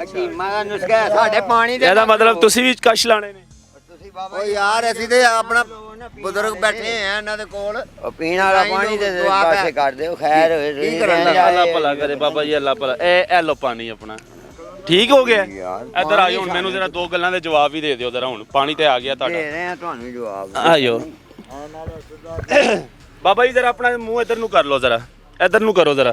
ਹਕੀਮਾਂ ਦਾ ਨੁਸਖਾ ਹੈ, ਸਾਡੇ ਪਾਣੀ ਦੇ ਇਹਦਾ ਮਤਲਬ ਤੁਸੀਂ ਵੀ ਕਸ਼ ਲਾਣੇ ਨੇ। ਓ ਯਾਰ ਅਸੀਂ ਤੇ ਆਪਣਾ ਬਜ਼ੁਰਗ ਬੈਠੇ ਆ ਇਹਨਾਂ ਦੇ ਕੋਲ ਪੀਣ ਵਾਲਾ ਪਾਣੀ ਦੇ ਪਾਸੇ ਕਰ ਦਿਓ ਖੈਰ ਹੋਏ ਕੀ ਕਰਨ ਅੱਲਾ ਭਲਾ ਕਰੇ ਬਾਬਾ ਜੀ, ਅੱਲਾ ਭਲਾ। ਇਹ ਲੋ ਪਾਣੀ ਆਪਣਾ ਠੀਕ ਹੋ ਗਿਆ। ਇੱਧਰ ਆਇਓ ਹੁਣ ਮੈਨੂੰ ਜਰਾ ਦੋ ਗੱਲਾਂ ਦੇ ਜਵਾਬ ਵੀ ਦੇ ਦਿਓ ਜਰਾ। ਹੁਣ ਪਾਣੀ ਤੇ ਆ ਗਿਆ ਤੁਹਾਡਾ। ਦੇ ਰਹੇ ਆ ਤੁਹਾਨੂੰ ਜਵਾਬ। ਆਇਓ ਬਾਬਾ ਜੀ ਜਰਾ ਆਪਣਾ ਮੂੰਹ ਇੱਧਰ ਨੂੰ ਕਰ ਲਓ ਜਰਾ, ਇੱਧਰ ਨੂੰ ਕਰੋ ਜਰਾ।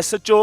SHO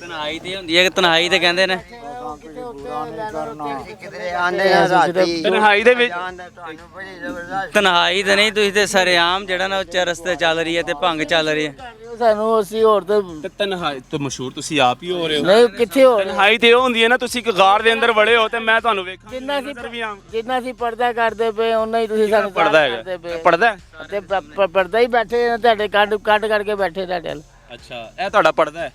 ਤਨਹਾਈ ਤੇ ਹੁੰਦੀ ਹੈ ਕਿ ਤਨਹਾਈ ਤੇ ਕਹਿੰਦੇ ਨੇ। ਕਿਧਰੇ ਆਂਦੇ ਆ ਰਾਤੀ ਤਨਹਾਈ ਦੇ ਵਿੱਚ ਆਂਦਾ ਤੁਹਾਨੂੰ ਬੜੀ ਜ਼ਬਰਦਸਤ ਤਨਹਾਈ ਤੇ ਨਹੀਂ, ਤੁਸੀਂ ਤੇ ਸਰੇਆਮ ਜਿਹੜਾ ਨਾ ਉੱਚਾ ਰਸਤੇ ਚੱਲ ਰਹੀ ਹੈ ਤੇ ਭੰਗ ਚੱਲ ਰਹੀ ਹੈ। ਸਾਨੂੰ ਅਸੀਂ ਹੋਰ ਤੇ ਤੇ ਤਨਹਾਈ ਤੋਂ ਮਸ਼ਹੂਰ ਤੁਸੀਂ ਆਪ ਹੀ ਹੋ ਰਹੇ ਹੋ। ਨਹੀਂ ਕਿੱਥੇ ਹੋਰ ਤਨਹਾਈ ਤੇ ਉਹ ਹੁੰਦੀ ਹੈ ਨਾ, ਤੁਸੀਂ ਇੱਕ ਗਾਰ ਦੇ ਅੰਦਰ ਵੜੇ ਹੋ ਤੇ ਮੈਂ ਤੁਹਾਨੂੰ ਵੇਖਾਂ ਜਿੰਨਾ ਸੀ ਨਜ਼ਰ ਵੀ ਆਵਾਂ। ਜਿੰਨਾ ਸੀ ਪਰਦਾ ਕਰਦੇ ਪਏ ਉਹਨਾਂ ਹੀ ਤੁਸੀਂ ਸਾਨੂੰ ਪੜਦਾ ਕਰਦੇ ਹੈਗਾ, ਪਏ। ਪੜਦਾ ਹੈ। ਤੇ ਪਰਦਾ ਹੀ ਬੈਠੇ ਨੇ ਤੁਹਾਡੇ ਕੱਢ ਕਰਕੇ ਬੈਠੇ ਤੁਹਾਡੇ ਵੱਲ। ਅੱਛਾ ਇਹ ਤੁਹਾਡਾ ਪੜਦਾ ਹੈ।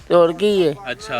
ਤੇ ਹੋਰ ਕੀ ਹੈ। ਅੱਛਾ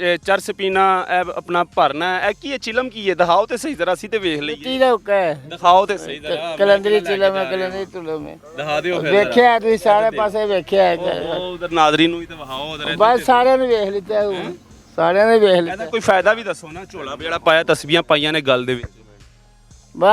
ਇਹ ਚਰਸ ਪੀਣਾ, ਇਹ ਆਪਣਾ ਭਰਨਾ ਹੈ। ਇਹ ਕੀ ਹੈ, ਚਿਲਮ ਕੀ ਹੈ? ਦਿਖਾਓ ਤੇ ਸਹੀ ਜ਼ਰਾ, ਅਸੀਂ ਤੇ ਵੇਖ ਲਈਏ। ਕੀ ਦਾ ਹੁਕਾ ਹੈ ਦਿਖਾਓ ਤੇ ਸਹੀ ਜ਼ਰਾ। ਕਲੰਦਰੀ ਚਿਲਮ ਹੈ, ਕਲੰਦਰੀ ਤੁਲਮ ਹੈ। ਦਿਖਾ ਦਿਓ ਫਿਰ। ਵੇਖਿਆ ਤੁਸੀਂ ਸਾਰੇ ਪਾਸੇ ਵੇਖਿਆ ਹੈ। ਉਹ ਉਧਰ ਨਾਜ਼ਰੀਨ ਨੂੰ ਵੀ ਤੇ ਵਿਖਾਓ ਉਧਰ। ਬਸ ਸਾਰਿਆਂ ਨੇ ਵੇਖ ਲਿੱਤਾ ਹੁਣ, ਸਾਰਿਆਂ ਨੇ ਵੇਖ ਲਿੱਤਾ। ਇਹਦਾ ਕੋਈ ਫਾਇਦਾ ਵੀ ਦੱਸੋ ਨਾ। ਝੋਲਾ ਜਿਹੜਾ ਪਾਇਆ, ਤਸਬੀਹਾਂ ਪਾਈਆਂ ਨੇ ਗਲ ਦੇ ਵਿੱਚ। ਬਸ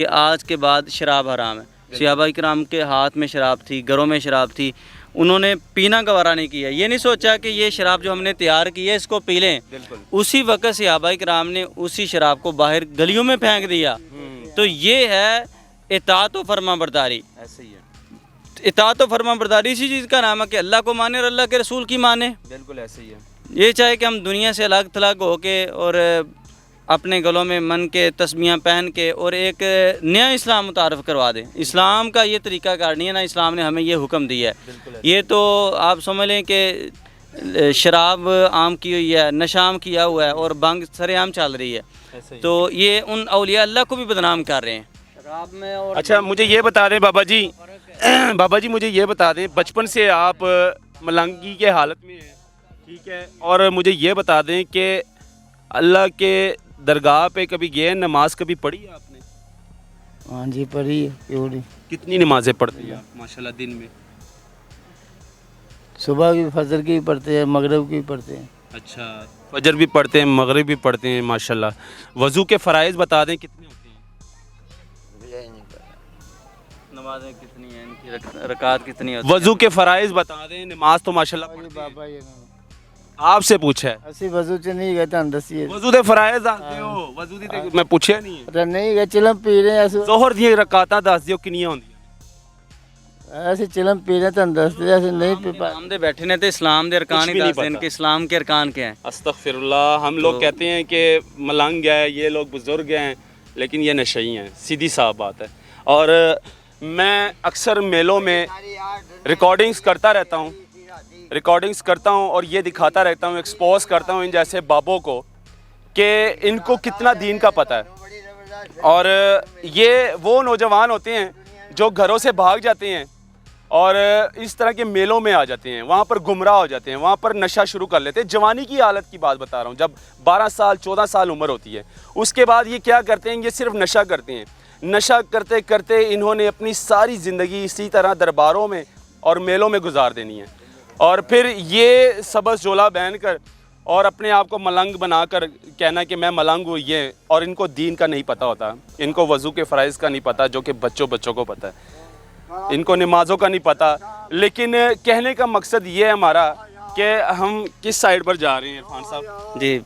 کہ آج کے بعد شراب حرام ہے. صحابہ کرام کے ہاتھ میں شراب تھی, گھروں میں شراب تھی, انہوں نے پینا گوارا نہیں کیا. یہ نہیں سوچا کہ یہ شراب جو ہم نے تیار کی ہے اس کو پی لیں. اسی وقت صحابہ کرام نے اسی شراب کو باہر گلیوں میں پھینک دیا. تو یہ ہے اطاعت و فرما برداری. ایسے ہی ہے. اطاعت و فرما برداری اسی چیز کا نام ہے کہ اللہ کو مانے اور اللہ کے رسول کی مانے. بالکل ایسے ہی ہے. یہ چاہے کہ ہم دنیا سے الگ تھلگ ہو کے اور اپنے گلوں میں من کے تسمیاں پہن کے اور ایک نیا اسلام متعارف کروا دیں. اسلام کا یہ طریقہ کار نہیں ہے نا, اسلام نے ہمیں یہ حکم دیا ہے. یہ تو آپ سمجھ لیں کہ شراب عام کی ہوئی ہے, نشہ عام کیا ہوا ہے اور بھنگ سر عام چل رہی ہے. تو یہ ان اولیاء اللہ کو بھی بدنام کر رہے ہیں. اچھا مجھے یہ بتا دیں بابا جی مجھے یہ بتا دیں, بچپن سے آپ ملنگی کے حالت میں ہیں, ٹھیک ہے, اور مجھے یہ بتا دیں کہ اللہ کے درگاہ پہ کبھی گئے, نماز کبھی پڑھی ہے آپ نے؟ ہاں جی پڑھی ہے, کیوں نہیں. کتنی نمازیں پڑھتی ہیں آپ ماشاءاللہ دن میں؟ صبح کی, فجر کی بھی پڑھتے ہیں, مغرب کی بھی پڑھتے ہیں. اچھا, فجر بھی پڑھتے ہیں, مغرب بھی پڑھتے ہیں, ماشاءاللہ. وضو کے فرائض بتا دیں کتنے ہوتے ہیں؟ نمازیں کتنی ہیں, ان کی رکعات کتنی ہوتی ہیں؟ وضو کے فرائض بتا دیں. نماز تو ماشاءاللہ پڑھتے ہیں. بابا یہ آپ سے پوچھا ہے. اسی وضو چ نہیں گئے تو دسیے وضو دے فرائض دس دیو. وضو دی تے میں پوچھیا نہیں ہے. پتہ نہیں گئے, چلم پی رہے ہیں ظہر دی رکعتاں دس دیو کنیاں ہوندیاں؟ ایسے چلم پی رہے ہیں تو دس دے, ایسے نہیں پی پا. ہم دے بیٹھے نے تے اسلام دے ارکان ہی دس دین کہ اسلام کے ارکان کیا ہیں. استغفر اللہ. ہم لوگ کہتے ہیں کہ ملنگ ہے, یہ لوگ بزرگ ہیں, لیکن یہ نشئی ہیں. سیدھی صاف بات ہے. اور میں اکثر میلوں میں ریکارڈنگز کرتا رہتا ہوں اور یہ دکھاتا رہتا ہوں, ایکسپوز کرتا ہوں ان جیسے بابوں کو کہ ان کو کتنا دین کا پتہ ہے. اور یہ وہ نوجوان ہوتے ہیں جو گھروں سے بھاگ جاتے ہیں اور اس طرح کے میلوں میں آ جاتے ہیں, وہاں پر گمراہ ہو جاتے ہیں, وہاں پر نشہ شروع کر لیتے ہیں. جوانی کی حالت کی بات بتا رہا ہوں, جب 12 سال 14 سال عمر ہوتی ہے. اس کے بعد یہ کیا کرتے ہیں, یہ صرف نشہ کرتے ہیں. نشہ کرتے کرتے انہوں نے اپنی ساری زندگی اسی طرح درباروں میں اور میلوں میں گزار دینی ہے, اور پھر یہ سبز جولا پہن کر اور اپنے آپ کو ملنگ بنا کر کہنا کہ میں ملنگ ہوں یہ. اور ان کو دین کا نہیں پتہ ہوتا, ان کو وضو کے فرائض کا نہیں پتہ جو کہ بچوں کو پتہ ہے, ان کو نمازوں کا نہیں پتہ. لیکن کہنے کا مقصد یہ ہے ہمارا کہ ہم کس سائیڈ پر جا رہے ہیں عرفان صاحب؟ جی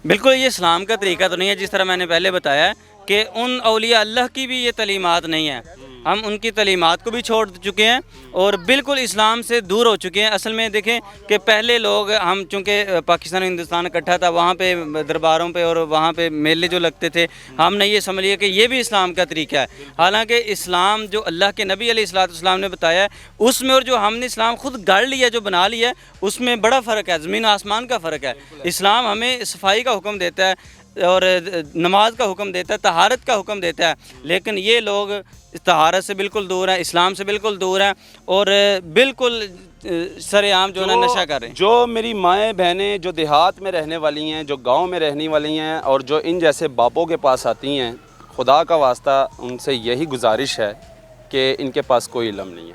بالکل, یہ اسلام کا طریقہ تو نہیں ہے. جس طرح میں نے پہلے بتایا کہ ان اولیاء اللہ کی بھی یہ تعلیمات نہیں ہیں. ہم ان کی تعلیمات کو بھی چھوڑ چکے ہیں اور بالکل اسلام سے دور ہو چکے ہیں. اصل میں دیکھیں کہ پہلے لوگ, ہم چونکہ پاکستان اور ہندوستان اکٹھا تھا, وہاں پہ درباروں پہ اور وہاں پہ میلے جو لگتے تھے, ہم نے یہ سمجھ لیا کہ یہ بھی اسلام کا طریقہ ہے. حالانکہ اسلام جو اللہ کے نبی علیہ الصلوۃ والسلام نے بتایا ہے اس میں اور جو ہم نے اسلام خود گڑھ لیا, جو بنا لیا ہے, اس میں بڑا فرق ہے, زمین آسمان کا فرق ہے. اسلام ہمیں صفائی کا حکم دیتا ہے اور نماز کا حکم دیتا ہے, طہارت کا حکم دیتا ہے. لیکن یہ لوگ طہارت سے بالکل دور ہیں, اسلام سے بالکل دور ہیں اور بالکل سر عام جو ہے نا نشہ کر رہے ہیں. جو میری مائیں بہنیں جو دیہات میں رہنے والی ہیں, جو گاؤں میں رہنے والی ہیں اور جو ان جیسے باپوں کے پاس آتی ہیں, خدا کا واسطہ ان سے یہی گزارش ہے کہ ان کے پاس کوئی علم نہیں ہے,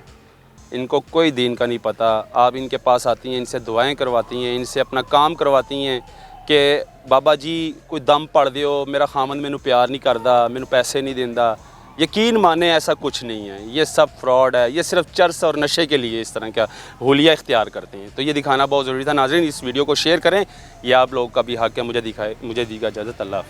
ان کو کوئی دین کا نہیں پتہ. آپ ان کے پاس آتی ہیں, ان سے دعائیں کرواتی ہیں, ان سے اپنا کام کرواتی ہیں کہ بابا جی کوئی دم پڑھ دیو, میرا خامن مینوں پیار نہیں کردا, مینوں پیسے نہیں دیندا. یقین مانیں ایسا کچھ نہیں ہے, یہ سب فراڈ ہے. یہ صرف چرس اور نشے کے لیے اس طرح کا حلیہ اختیار کرتے ہیں. تو یہ دکھانا بہت ضروری تھا. ناظرین اس ویڈیو کو شیئر کریں, یہ آپ لوگوں کا بھی حق ہے. مجھے دی گا اجازت. اللہ حافظ.